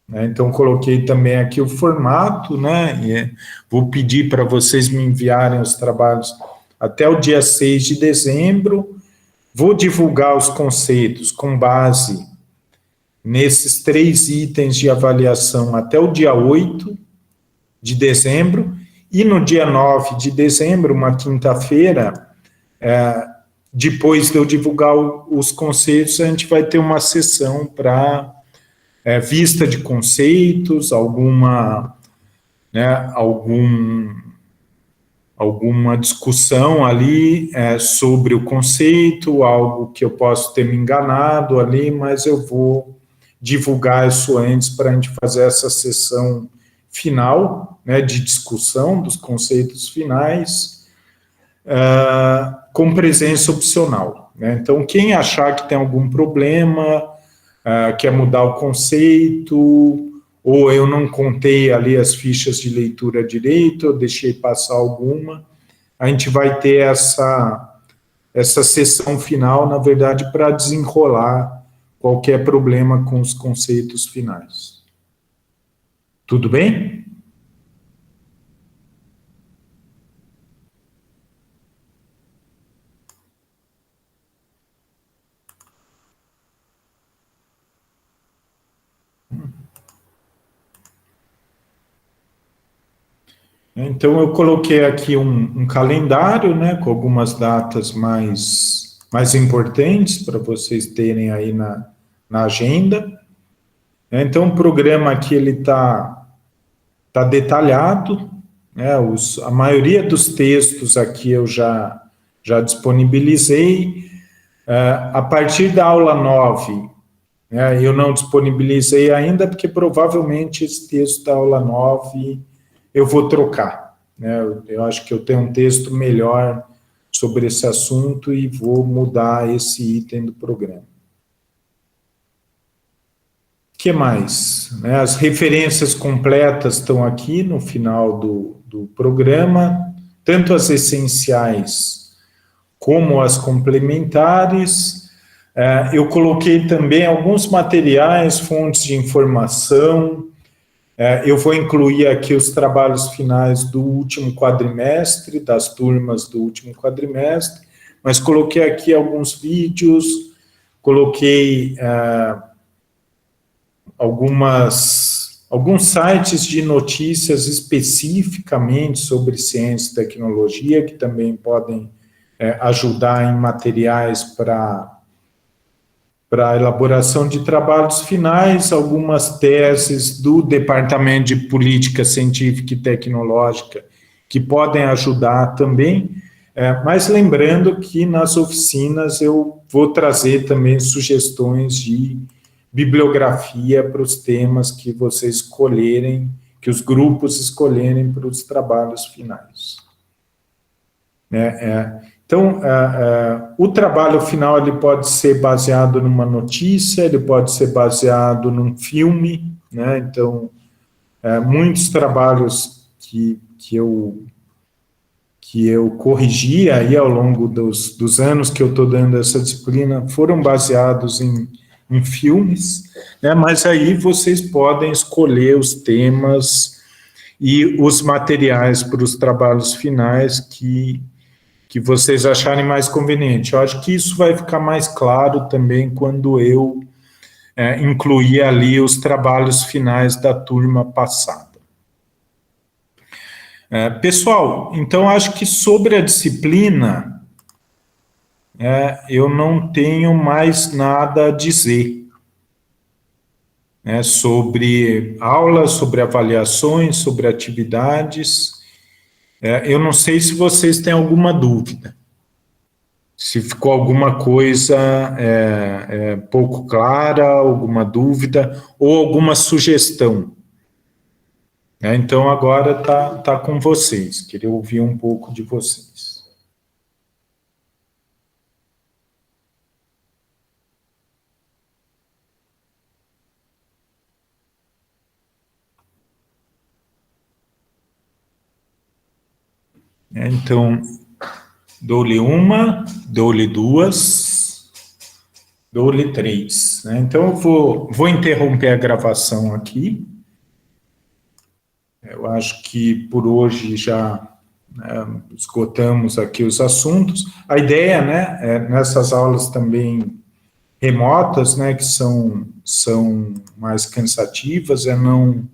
Então, coloquei também aqui o formato, né, vou pedir para vocês me enviarem os trabalhos até o dia 6 de dezembro, vou divulgar os conceitos com base nesses 3 itens de avaliação até o dia 8 de dezembro, e no dia 9 de dezembro, uma quinta-feira, depois de eu divulgar os conceitos, a gente vai ter uma sessão para vista de conceitos, alguma discussão ali sobre o conceito, algo que eu posso ter me enganado ali, mas eu vou divulgar isso antes para a gente fazer essa sessão final, né, de discussão dos conceitos finais, com presença opcional, né? Então, quem achar que tem algum problema, quer mudar o conceito, ou eu não contei ali as fichas de leitura direito, eu deixei passar alguma, a gente vai ter essa sessão final, na verdade, para desenrolar qualquer problema com os conceitos finais. Tudo bem? Então, eu coloquei aqui um calendário, né, com algumas datas mais importantes para vocês terem aí na agenda. Então, o programa aqui ele tá detalhado, né, a maioria dos textos aqui eu já disponibilizei. A partir da aula 9, eu não disponibilizei ainda, porque provavelmente esse texto da aula 9 eu vou trocar, né? Eu acho que eu tenho um texto melhor sobre esse assunto e vou mudar esse item do programa. O que mais? As referências completas estão aqui no final do programa, tanto as essenciais como as complementares. Eu coloquei também alguns materiais, fontes de informação. Eu vou incluir aqui os trabalhos finais do último quadrimestre, das turmas do último quadrimestre, mas coloquei aqui alguns vídeos, coloquei alguns sites de notícias especificamente sobre ciência e tecnologia, que também podem ajudar em materiais para a elaboração de trabalhos finais, algumas teses do Departamento de Política Científica e Tecnológica que podem ajudar também, mas lembrando que nas oficinas eu vou trazer também sugestões de bibliografia para os temas que vocês escolherem, que os grupos escolherem para os trabalhos finais. Então, o trabalho final ele pode ser baseado numa notícia, ele pode ser baseado num filme, né? Então, muitos trabalhos que eu corrigi aí ao longo dos anos que eu estou dando essa disciplina foram baseados em filmes, né? Mas aí vocês podem escolher os temas e os materiais para os trabalhos finais que vocês acharem mais conveniente. Eu acho que isso vai ficar mais claro também quando eu incluir ali os trabalhos finais da turma passada. Pessoal, então acho que sobre a disciplina, eu não tenho mais nada a dizer. né, sobre aulas, sobre avaliações, sobre atividades. Eu não sei se vocês têm alguma dúvida, se ficou alguma coisa pouco clara, alguma dúvida ou alguma sugestão. Então, agora tá com vocês, queria ouvir um pouco de vocês. Então, dou-lhe uma, dou-lhe duas, dou-lhe três. Então, eu vou interromper a gravação aqui. Eu acho que por hoje já esgotamos aqui os assuntos. A ideia, nessas aulas também remotas, que são mais cansativas, é não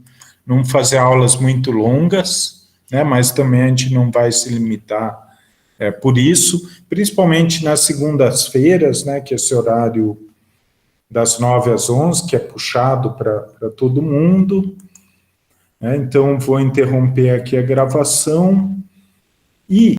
fazer aulas muito longas, mas também a gente não vai se limitar por isso, principalmente nas segundas-feiras, que é esse horário das 9 às 11, que é puxado para todo mundo. Então, vou interromper aqui a gravação e